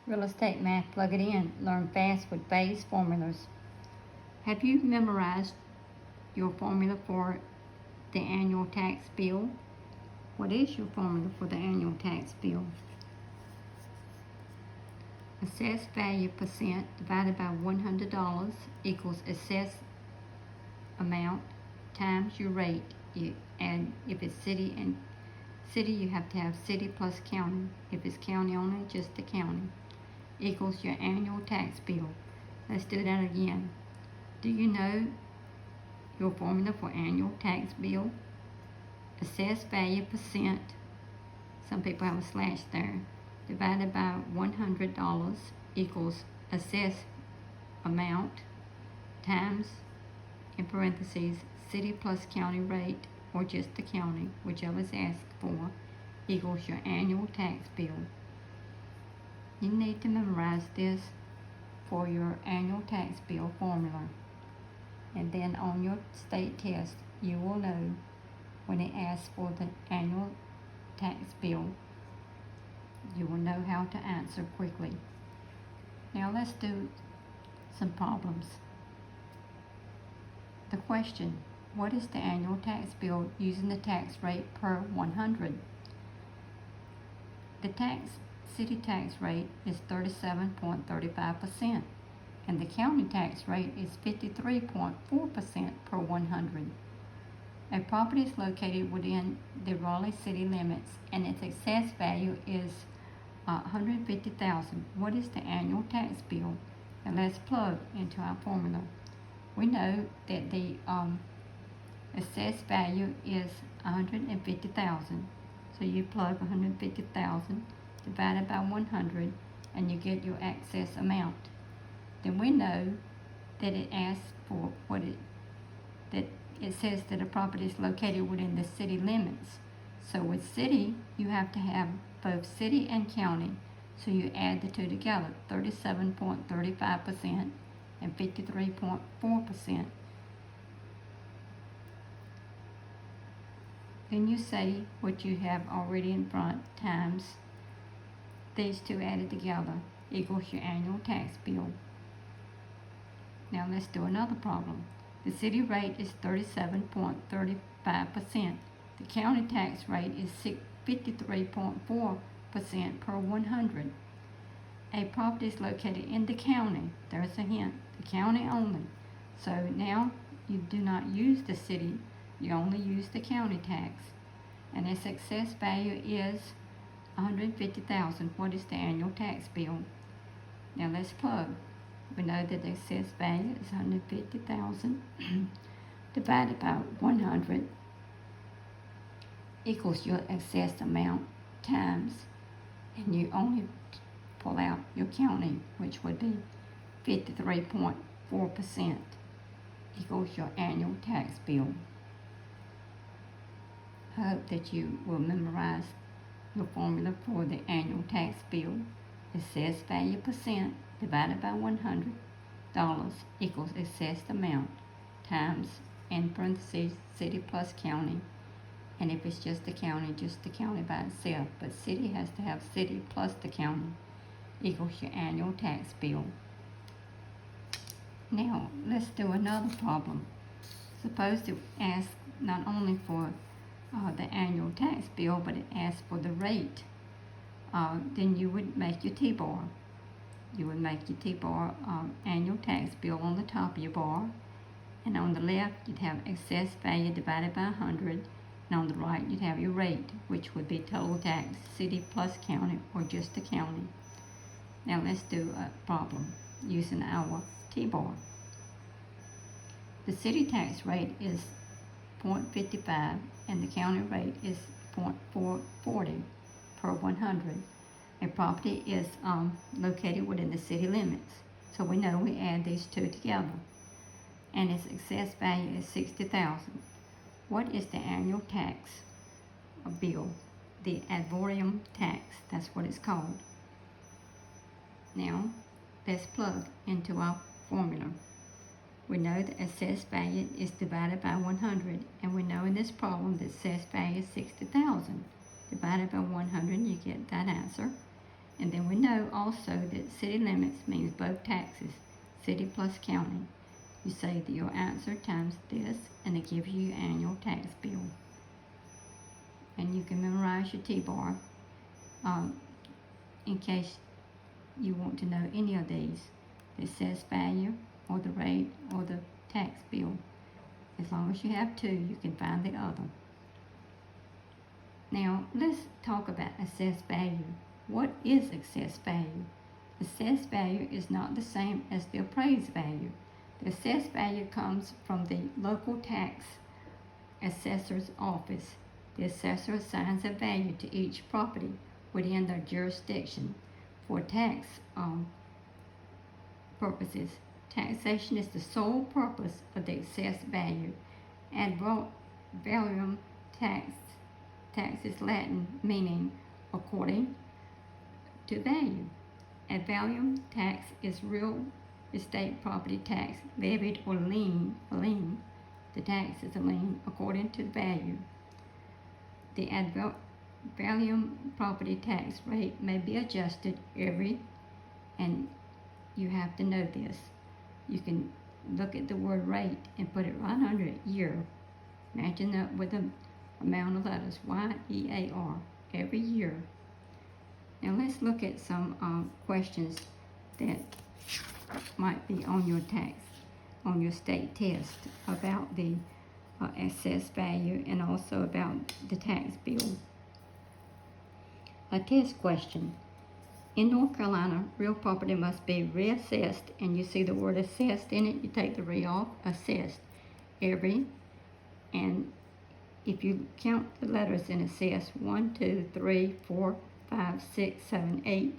Real estate math, plug it in. Learn fast with phase formulas. Have you memorized your formula for the annual tax bill? What is your formula for the annual tax bill? Assessed value percent divided by $100 equals assessed amount times your rate. And if it's city, you have to have city plus county. If it's county only, just the county. Equals your annual tax bill. Let's do that again. Do you know your formula for annual tax bill? Assessed value percent, some people have a slash there, divided by $100 equals assessed amount times, in parentheses, city plus county rate, or just the county, whichever is asked for, equals your annual tax bill. You need to memorize this for your annual tax bill formula. And then on your state test, you will know when it asks for the annual tax bill. You will know how to answer quickly. Now let's do some problems. The question, what is the annual tax bill using the tax rate per 100? The city tax rate is 37.35%, and the county tax rate is 53.4% per 100. A property is located within the Raleigh city limits, and its assessed value is $150,000. What is the annual tax bill? And let's plug into our formula. We know that the assessed value is $150,000. So you plug $150,000 divided by 100, and you get your excess amount. Then we know that it asks for it says that a property is located within the city limits. So with city, you have to have both city and county. So you add the two together, 37.35% and 53.4%. Then you say what you have already in front times these two added together equals your annual tax bill. Now let's do another problem. The city rate is 37.35%. The county tax rate is 53.4% per 100. A property is located in the county. There's a hint. The county only. So now you do not use the city. You only use the county tax. And its excess value is $150,000. What is the annual tax bill? Now let's plug. We know that the excess value is $150,000 divided by 100 equals your excess amount times, and you only pull out your county, which would be 53.4% equals your annual tax bill. I hope that you will memorize your formula for the annual tax bill. Assessed value percent divided by $100 equals assessed amount times, in parentheses, city plus county. And if it's just the county by itself. But city has to have city plus the county equals your annual tax bill. Now, let's do another problem. Suppose it asks not only for the annual tax bill, but it asks for the rate. Then you would make your T-bar. You would make your T-bar annual tax bill on the top of your bar. And on the left, you'd have excess value divided by 100. And on the right, you'd have your rate, which would be total tax, city plus county, or just the county. Now let's do a problem using our T-bar. The city tax rate is 0.55 and the county rate is 0.440 per 100. A property is located within the city limits. So we know we add these two together. And its excess value is $60,000. What is the annual tax bill? The ad valorem tax, that's what it's called. Now, let's plug into our formula. We know the assessed value is divided by 100, and we know in this problem the assessed value is $60,000. Divided by 100, you get that answer. And then we know also that city limits means both taxes, city plus county. You say your answer times this, and it gives you your annual tax bill. And you can memorize your T-bar in case you want to know any of these, the assessed value or the rate or the tax bill. As long as you have two, you can find the other. Now, let's talk about assessed value. What is assessed value? Assessed value is not the same as the appraised value. The assessed value comes from the local tax assessor's office. The assessor assigns a value to each property within their jurisdiction for tax purposes. Taxation is the sole purpose of the assessed value. Ad valorem tax is Latin, meaning according to value. Ad valorem tax is real estate property tax levied or lien. The tax is a lien according to the value. The ad valorem property tax rate may be adjusted and you have to know this. You can look at the word rate and put it right under it, year. Imagine that with the amount of letters, Y-E-A-R, every year. Now let's look at some questions that might be on your state test about the assessed value and also about the tax bill. A test question. In North Carolina, real property must be reassessed, and you see the word assessed in it, you take the re off, assessed, and if you count the letters in assessed, 1, 2, 3, 4, 5, 6, 7, 8,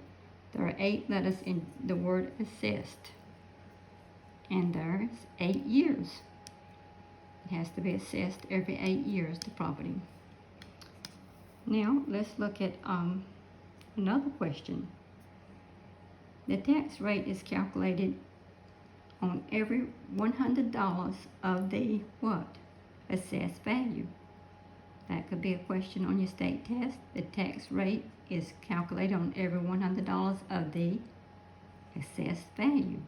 there are 8 letters in the word assessed, and there's 8 years. It has to be assessed every 8 years, the property. Now, let's look at another question. The tax rate is calculated on every $100 of the what? Assessed value. That could be a question on your state test. The tax rate is calculated on every $100 of the assessed value.